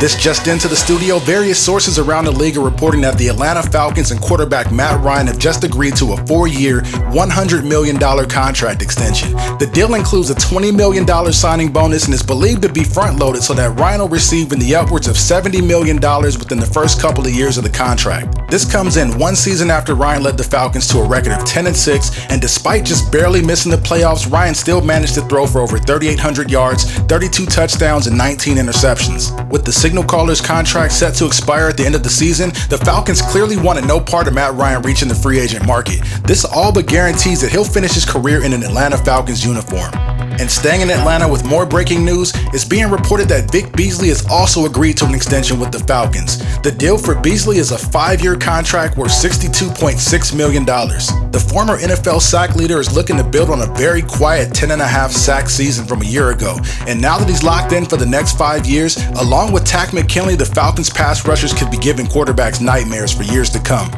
This just into the studio, various sources around the league are reporting that the Atlanta Falcons and quarterback Matt Ryan have just agreed to a 4-year, $100 million contract extension. The deal includes a $20 million signing bonus and is believed to be front-loaded so that Ryan will receive in the upwards of $70 million within the first couple of years of the contract. This comes in one season after Ryan led the Falcons to a record of 10-6, and despite just barely missing the playoffs, Ryan still managed to throw for over 3,800 yards, 32 touchdowns, and 19 interceptions. With the signal caller's contract set to expire at the end of the season, the Falcons clearly wanted no part of Matt Ryan reaching the free agent market. This all but guarantees that he'll finish his career in an Atlanta Falcons uniform. And staying in Atlanta with more breaking news, it's being reported that Vic Beasley has also agreed to an extension with the Falcons. The deal for Beasley is a 5-year contract worth $62.6 million. The former NFL sack leader is looking to build on a very quiet 10.5 sack season from a year ago. And now that he's locked in for the next 5 years, along with Takk McKinley, the Falcons pass rushers could be giving quarterbacks nightmares for years to come.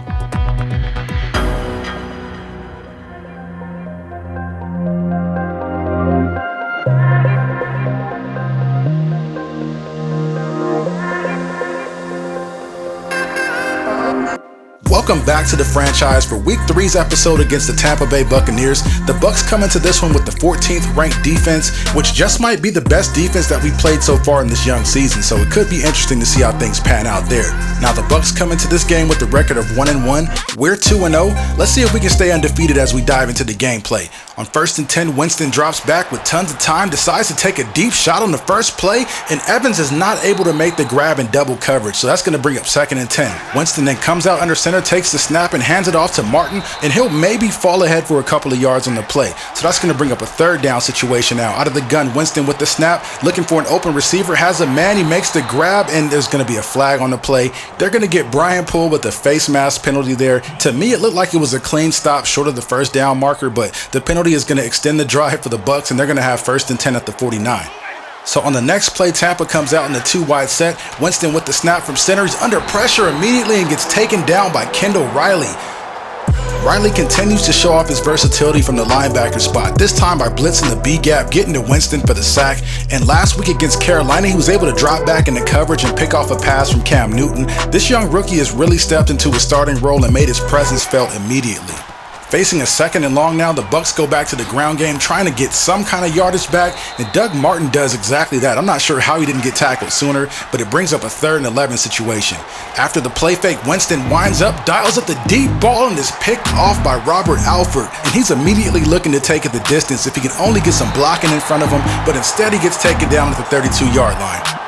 Welcome back to the franchise for Week 3's episode against the Tampa Bay Buccaneers. The Bucs come into this one with the 14th ranked defense, which just might be the best defense that we've played so far in this young season, so it could be interesting to see how things pan out there. Now the Bucs come into this game with the record of 1-1. We're 2-0. Let's see if we can stay undefeated as we dive into the gameplay. On 1st and 10, Winston drops back with tons of time, decides to take a deep shot on the first play, and Evans is not able to make the grab in double coverage, so that's going to bring up 2nd and 10. Winston then comes out under center, takes the snap and hands it off to Martin, and he'll maybe fall ahead for a couple of yards on the play. So that's going to bring up a 3rd down situation now. Out of the gun, Winston with the snap, looking for an open receiver, has a man, he makes the grab, and there's going to be a flag on the play. They're going to get Brian Poole with a face mask penalty there. To me, it looked like it was a clean stop short of the 1st down marker, but the penalty is going to extend the drive for the Bucs, and they're going to have 1st and 10 at the 49. So on the next play, Tampa comes out in the 2-wide set. Winston with the snap from center. He's under pressure immediately and gets taken down by Kendall Riley. Riley continues to show off his versatility from the linebacker spot, this time by blitzing the B-gap, getting to Winston for the sack. And last week against Carolina, he was able to drop back into coverage and pick off a pass from Cam Newton. This young rookie has really stepped into a starting role and made his presence felt immediately. Facing a 2nd and long now, the Bucs go back to the ground game, trying to get some kind of yardage back, and Doug Martin does exactly that. I'm not sure how he didn't get tackled sooner, but it brings up a 3rd and 11 situation. After the play fake, Winston winds up, dials up the deep ball, and is picked off by Robert Alford, and he's immediately looking to take it the distance if he can only get some blocking in front of him, but instead he gets taken down at the 32-yard line.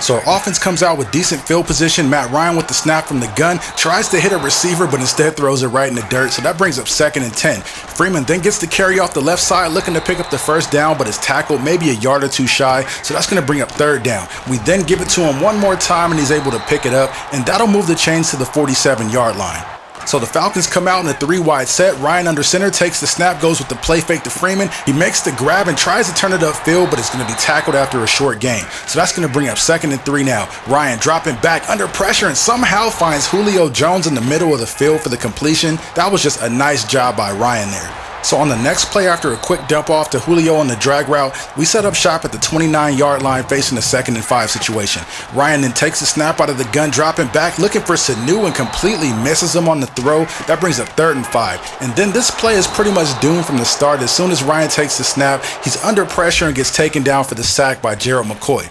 So our offense comes out with decent field position. Matt Ryan with the snap from the gun tries to hit a receiver, but instead throws it right in the dirt. So that brings up 2nd and 10. Freeman then gets to carry off the left side, looking to pick up the 1st down, but is tackled maybe a yard or two shy. So that's going to bring up 3rd down. We then give it to him one more time, and he's able to pick it up, and that'll move the chains to the 47-yard line. So the Falcons come out in a 3-wide set. Ryan under center takes the snap, goes with the play fake to Freeman. He makes the grab and tries to turn it upfield, but it's going to be tackled after a short gain. So that's going to bring up 2nd and 3 now. Ryan dropping back under pressure and somehow finds Julio Jones in the middle of the field for the completion. That was just a nice job by Ryan there. So on the next play, after a quick dump off to Julio on the drag route, we set up shop at the 29-yard line facing a 2nd and 5 situation. Ryan then takes the snap out of the gun, dropping back, looking for Sanu, and completely misses him on the throw. That brings up 3rd and 5. And then this play is pretty much doomed from the start. As soon as Ryan takes the snap, he's under pressure and gets taken down for the sack by Gerald McCoy.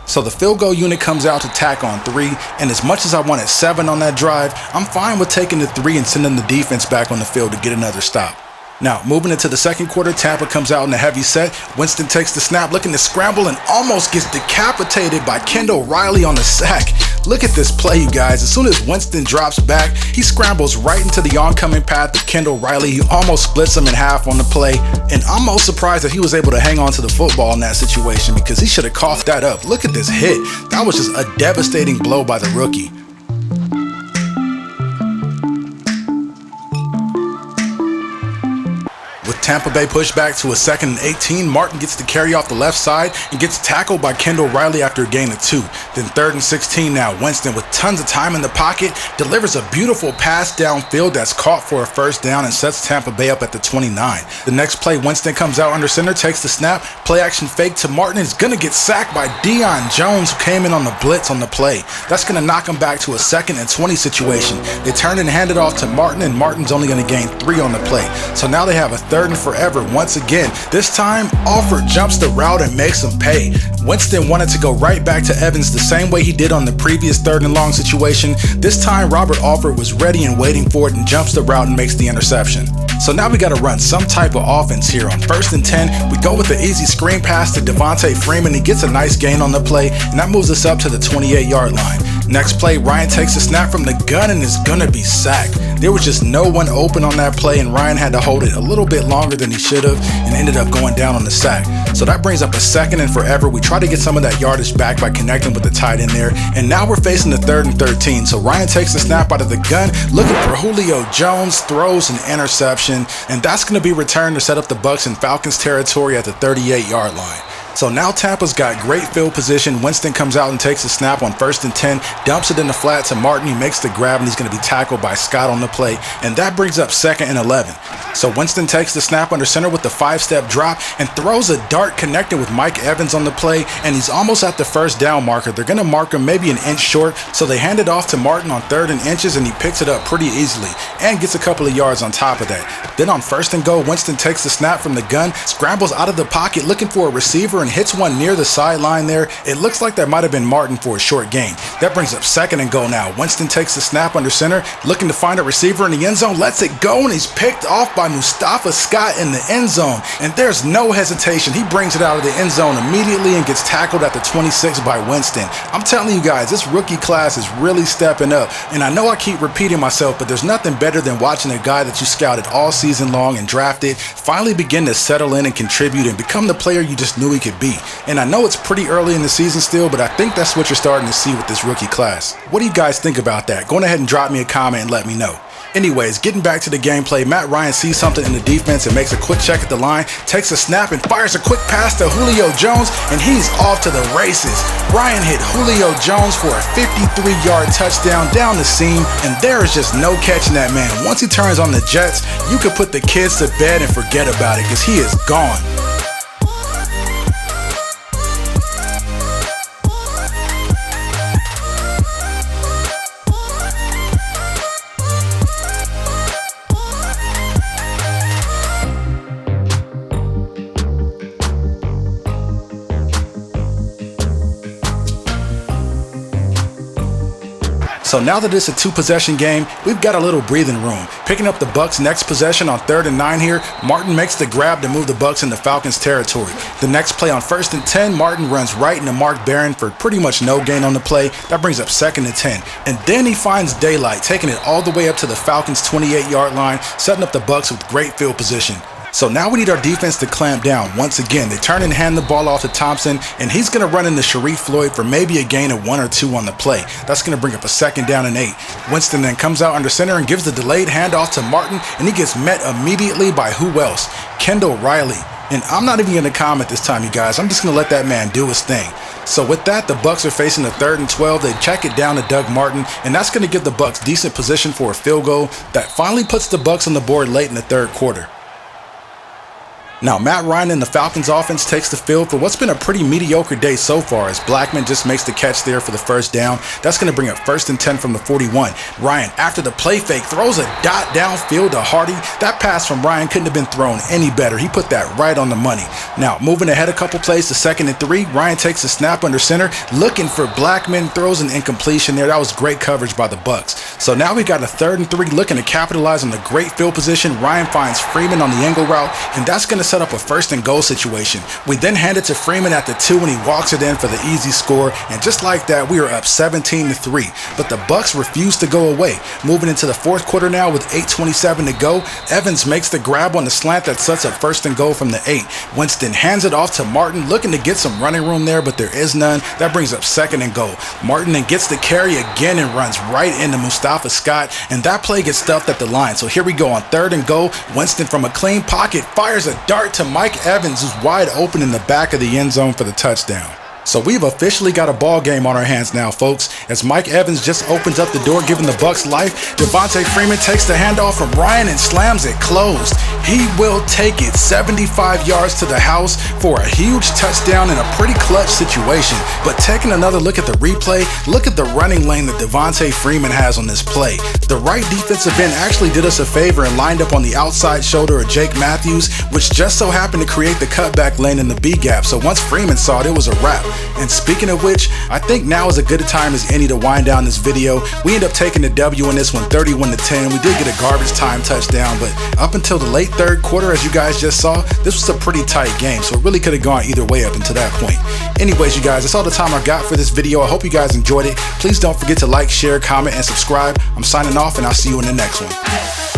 So the field goal unit comes out to tack on 3, and as much as I wanted 7 on that drive, I'm fine with taking the 3 and sending the defense back on the field to get another stop. Now, moving into the 2nd quarter, Tampa comes out in a heavy set. Winston takes the snap, looking to scramble, and almost gets decapitated by Kendall Riley on the sack. Look at this play, you guys. As soon as Winston drops back, he scrambles right into the oncoming path of Kendall Riley. He almost splits him in half on the play, and I'm most surprised that he was able to hang on to the football in that situation because he should have coughed that up. Look at this hit. That was just a devastating blow by the rookie. Tampa Bay pushed back to a 2nd and 18. Martin gets the carry off the left side and gets tackled by Kendall Riley after a gain of 2. Then 3rd and 16 now. Winston, with tons of time in the pocket, delivers a beautiful pass downfield that's caught for a first down and sets Tampa Bay up at the 29. The next play, Winston comes out under center, takes the snap, play action fake to Martin, is going to get sacked by Deion Jones, who came in on the blitz on the play. That's going to knock him back to a 2nd and 20 situation. They turn and hand it off to Martin, and Martin's only going to gain 3 on the play. So now they have a 3rd and forever once again. This time, Alford jumps the route and makes him pay. Winston wanted to go right back to Evans the same way he did on the previous 3rd and long situation. This time, Robert Alford was ready and waiting for it and jumps the route and makes the interception. So now we got to run some type of offense here. On 1st and 10, we go with the easy screen pass to Devontae Freeman. He gets a nice gain on the play, and that moves us up to the 28-yard line. Next play, Ryan takes a snap from the gun and is going to be sacked. There was just no one open on that play, and Ryan had to hold it a little bit longer than he should have and ended up going down on the sack. So that brings up a 2nd and forever. We try to get some of that yardage back by connecting with the tight end there, and now we're facing the 3rd and 13. So Ryan takes the snap out of the gun, looking for Julio Jones, throws an interception, and that's going to be returned to set up the Bucs in Falcons territory at the 38-yard line. So now Tampa's got great field position. Winston comes out and takes a snap on 1st and 10, dumps it in the flat to Martin. He makes the grab, and he's going to be tackled by Scott on the play, and that brings up 2nd and 11. So Winston takes the snap under center with the 5-step drop and throws a dart connected with Mike Evans on the play, and he's almost at the first down marker. They're going to mark him maybe an inch short, so they hand it off to Martin on 3rd and inches, and he picks it up pretty easily and gets a couple of yards on top of that. Then on 1st and goal, Winston takes the snap from the gun, scrambles out of the pocket looking for a receiver, and hits one near the sideline there. It looks like that might have been Martin for a short gain. That brings up 2nd and goal now. Winston takes the snap under center, looking to find a receiver in the end zone, lets it go, and he's picked off by Mustafa Scott in the end zone. And there's no hesitation. He brings it out of the end zone immediately and gets tackled at the 26 by Winston. I'm telling you guys, this rookie class is really stepping up. And I know I keep repeating myself, but there's nothing better than watching a guy that you scouted all season long and drafted finally begin to settle in and contribute and become the player you just knew he could be. And I know it's pretty early in the season still, but I think that's what you're starting to see with this rookie class. What do you guys think about that? Go ahead and drop me a comment and let me know. Anyways, getting back to the gameplay, Matt Ryan sees something in the defense and makes a quick check at the line, takes a snap and fires a quick pass to Julio Jones, and he's off to the races. Ryan hit Julio Jones for a 53-yard touchdown down the seam, and there is just no catching that man. Once he turns on the Jets, you could put the kids to bed and forget about it because he is gone. So now that it's a 2-possession game, we've got a little breathing room. Picking up the Bucs' next possession on 3rd and 9 here, Martin makes the grab to move the Bucs into Falcons territory. The next play on 1st and 10, Martin runs right into Mark Barron for pretty much no gain on the play. That brings up 2nd and 10. And then he finds daylight, taking it all the way up to the Falcons' 28-yard line, setting up the Bucs with great field position. So now we need our defense to clamp down. Once again, they turn and hand the ball off to Thompson, and he's going to run into Sharif Floyd for maybe a gain of 1 or 2 on the play. That's going to bring up a 2nd down and 8. Winston then comes out under center and gives the delayed handoff to Martin, and he gets met immediately by who else? Kendall Riley. And I'm not even going to comment this time, you guys. I'm just going to let that man do his thing. So with that, the Bucs are facing the 3rd and 12. They check it down to Doug Martin, and that's going to give the Bucs decent position for a field goal that finally puts the Bucs on the board late in the 3rd quarter. Now, Matt Ryan and the Falcons offense takes the field for what's been a pretty mediocre day so far as Blackman just makes the catch there for the first down. That's going to bring up 1st and 10 from the 41. Ryan, after the play fake, throws a dot downfield to Hardy. That pass from Ryan couldn't have been thrown any better. He put that right on the money. Now, moving ahead a couple plays to 2nd and 3, Ryan takes a snap under center, looking for Blackman, throws an incompletion there. That was great coverage by the Bucs. So now we got a 3rd and 3 looking to capitalize on the great field position. Ryan finds Freeman on the angle route, and that's going to set up a 1st and goal situation. We then hand it to Freeman at the 2 and he walks it in for the easy score, and just like that we are up 17-3. But the Bucs refuse to go away. Moving into the 4th quarter now with 8:27 to go, Evans makes the grab on the slant that sets up 1st and goal from the 8. Winston hands it off to Martin, looking to get some running room there, but there is none. That brings up 2nd and goal. Martin then gets the carry again and runs right into Mustafa Scott, and that play gets stuffed at the line. So here we go on 3rd and goal. Winston from a clean pocket fires a dart to Mike Evans, who's wide open in the back of the end zone for the touchdown. So we've officially got a ball game on our hands now, folks, as Mike Evans just opens up the door, giving the Bucs life. Devontae Freeman takes the handoff from Ryan and slams it closed. He will take it 75 yards to the house for a huge touchdown in a pretty clutch situation. But taking another look at the replay, look at the running lane that Devontae Freeman has on this play. The right defensive end actually did us a favor and lined up on the outside shoulder of Jake Matthews, which just so happened to create the cutback lane in the B gap. So once Freeman saw it, it was a wrap. And speaking of which, I think now is as good a time as any to wind down this video. We end up taking the W in this one, 31-10. We did get a garbage time touchdown, but up until the late 3rd quarter, as you guys just saw, this was a pretty tight game, so it really could have gone either way up until that point. Anyways, you guys, that's all the time I got for this video. I hope you guys enjoyed it. Please don't forget to like, share, comment, and subscribe. I'm signing off, and I'll see you in the next one.